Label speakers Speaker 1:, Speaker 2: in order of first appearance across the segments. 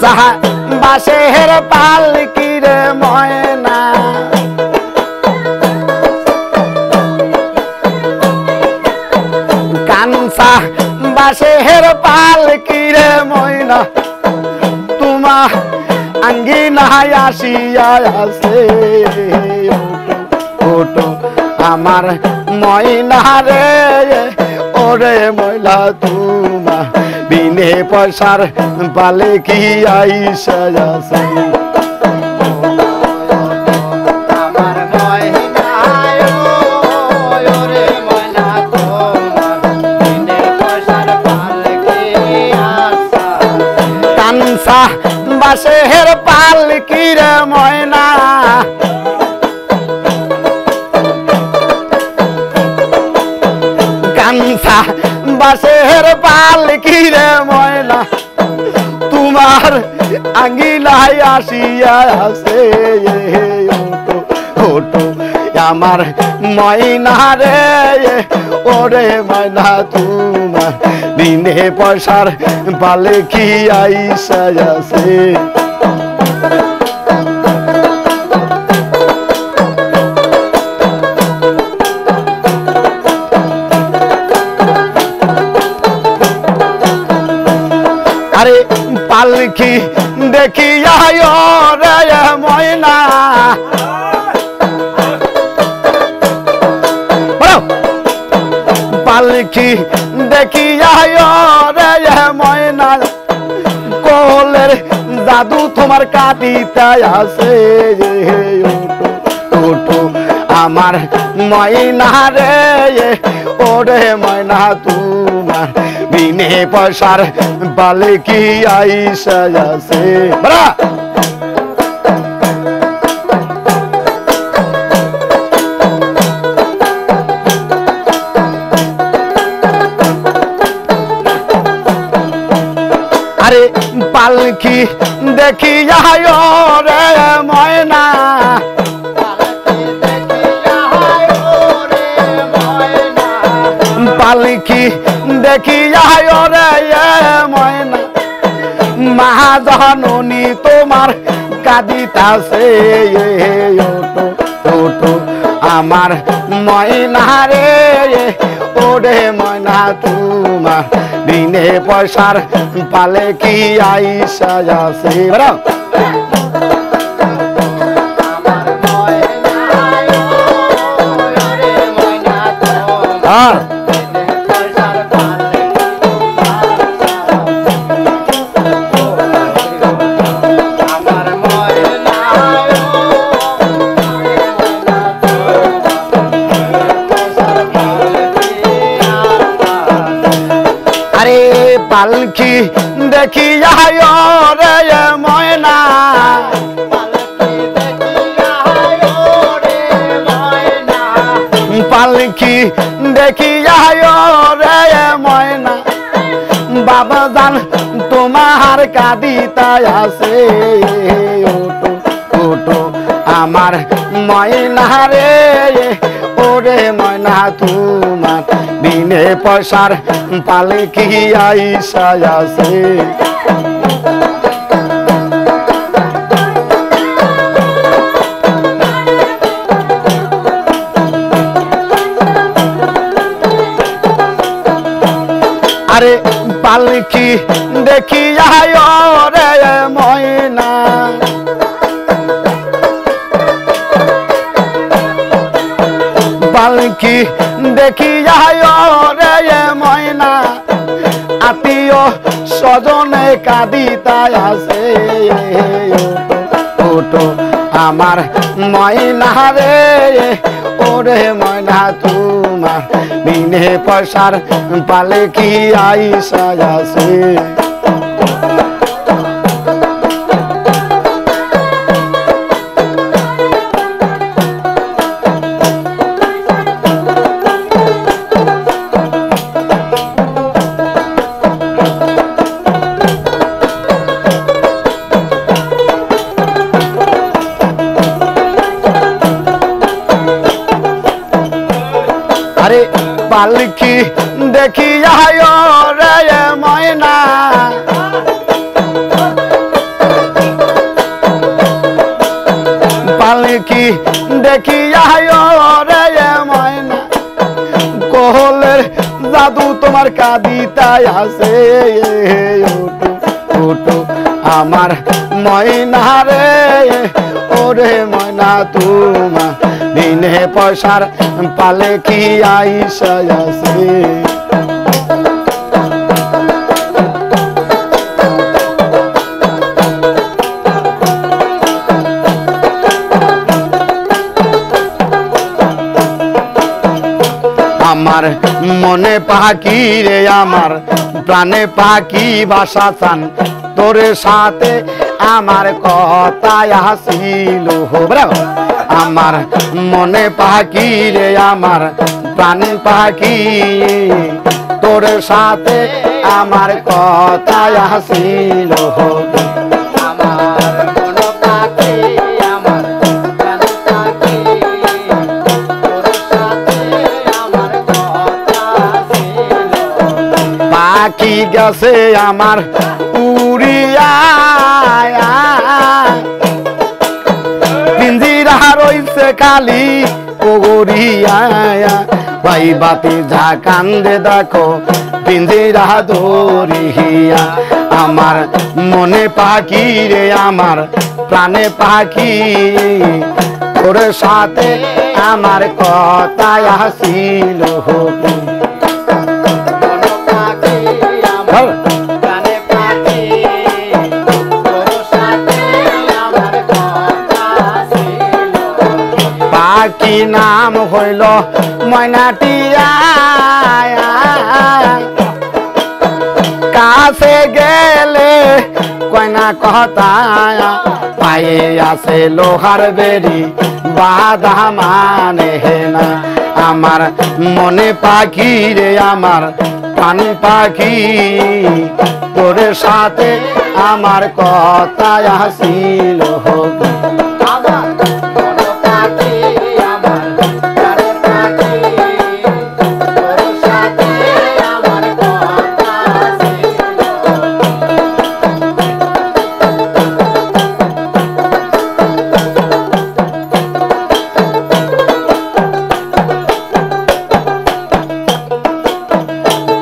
Speaker 1: সাহা বাসের পালকি রে ময়না কানসা বাসের পালকি রে ময়না তোমা আঙ্গিনায় আসিয়া আছে ওটো আমার ময়না রে ওরে ময়না তোমা বিনে পয়সার পালকি আইসা আছে বাসের পালকি রে ময়না কানসা বাসের পালকি রে ময়না তোমার আঙ্গিনায় আসিয়া আছে ওটো আমার ময়না রে ওরে ময়না তোমার বিনে পয়সার পালকি আইসা আছে আরে পালকি দেখিয়া রে ময়না পালকি দেখিয়া রে ময়না কোলের জাদু তোমার কাটিতে আছে ওটো আমার ময়না রে ওরে ময়না তোমার বিনে পয়সার পালকি আইসা আছে আরে পালকি দেখিয়া রে ময়না পালকি দেখিয়া রে ময়না মহাজননী তোমার কাঁদিতাছে ওটো আমার ময়না রে ওরে ময়না তোমার বিনে পয়সার পালকি আইসা আছে পালকি দেখিয়া রে ময়না পালকি দেখিয়া রে ময়না বাবা জান তোমার কাঁদিতা আছে ওটো আমার ময়না রে ওরে ময়না তোমার বিনে পয়সার পালকি আইসা আছে আরে পালকি দেখিয়া রে ময়না পালকি দেখিয়া রে ময়না আত্মীয় স্বজনে কাঁদিতা আছে ওটো আমার ময়না রে ওরে ময়না তোমার বিনে পয়সার পালকি আইসা আছে পালকি দেখিয়া রে ময়না দেখিয়া রে ময়না কোহলের জাদু তোমার কাঁদিতাই আছে উঠু উঠু আমার ময়না রে ওরে ময়না তোমা বিনে পয়সার পালে কি আইসা আছে আমার মনে পাখি রে আমার প্রাণে পাখি ভাষা চান তোর সাথে আমার কথা আসিল আমার মনে পাখি রে আমার প্রাণে পাখি তোর সাথে আমার কথা আসিল পাখি গেছে আমার উড়িয়া পিঞ্জিরা রইছে খালি ওগরিয়া ভাই বাতি যা কান্দে দেখো পিঞ্জিরা দরিয়া আমার মনে পাখি রে আমার প্রাণে পাখি তোর সাথে আমার কথা আসিল পাখি নাম হইল ময়নাটিয়া কাছে গেলে কয়না কথা পায়ে আছে লোহার বেরি বাধা মানে না আমার মনে পাখি রে আমার প্রাণ পাখি তোর সাথে আমার কথা আসিল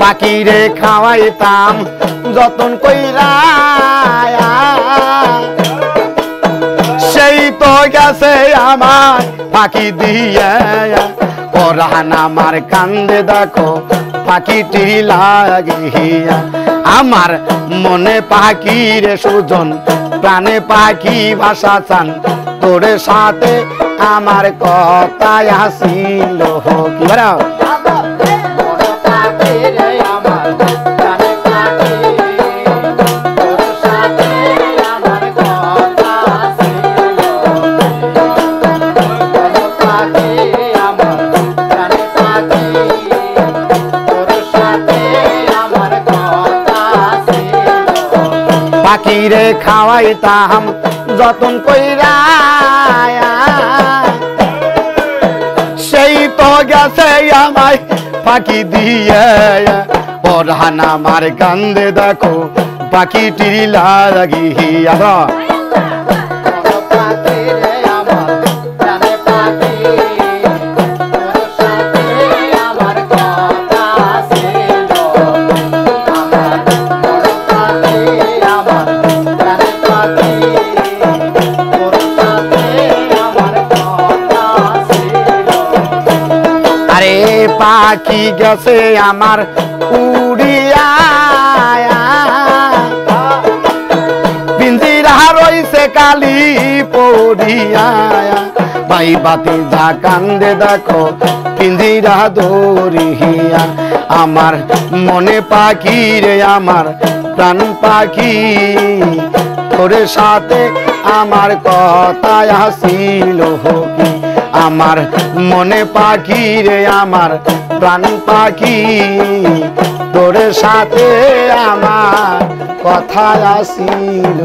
Speaker 1: পাখিরে খাওয়াইতাম যতন কইরা সেই তো গেছে আমার পাখি দিয়া পরান আমার কান্দে দেখো পাখিটি লাগিয়া আমার মনে পাখি রে সুজন প্রাণে পাখি ভাষা চান তোর সাথে আমার কথা আসিল কি বড় পাখিরে খাওয়াইতাম যতন কইরা সেই তো গেছে আমায় পাখি দিয়ে পরান আমার কান্দে দেখো পাখিটি লাগিয়া পাখি গেছে আমার উড়িয়া পিঞ্জিরা রইছে কালি পড়িয়া ভাই বাতি যা কান্দে দেখো পিঞ্জিরা দরিয়া আমার মনে পাখি রে আমার প্রাণ পাখি তোর সাথে আমার কথা আসিল আমার মনে পাখি রে আমার প্রাণ পাখি তোর সাথে আমার কথা আসিল।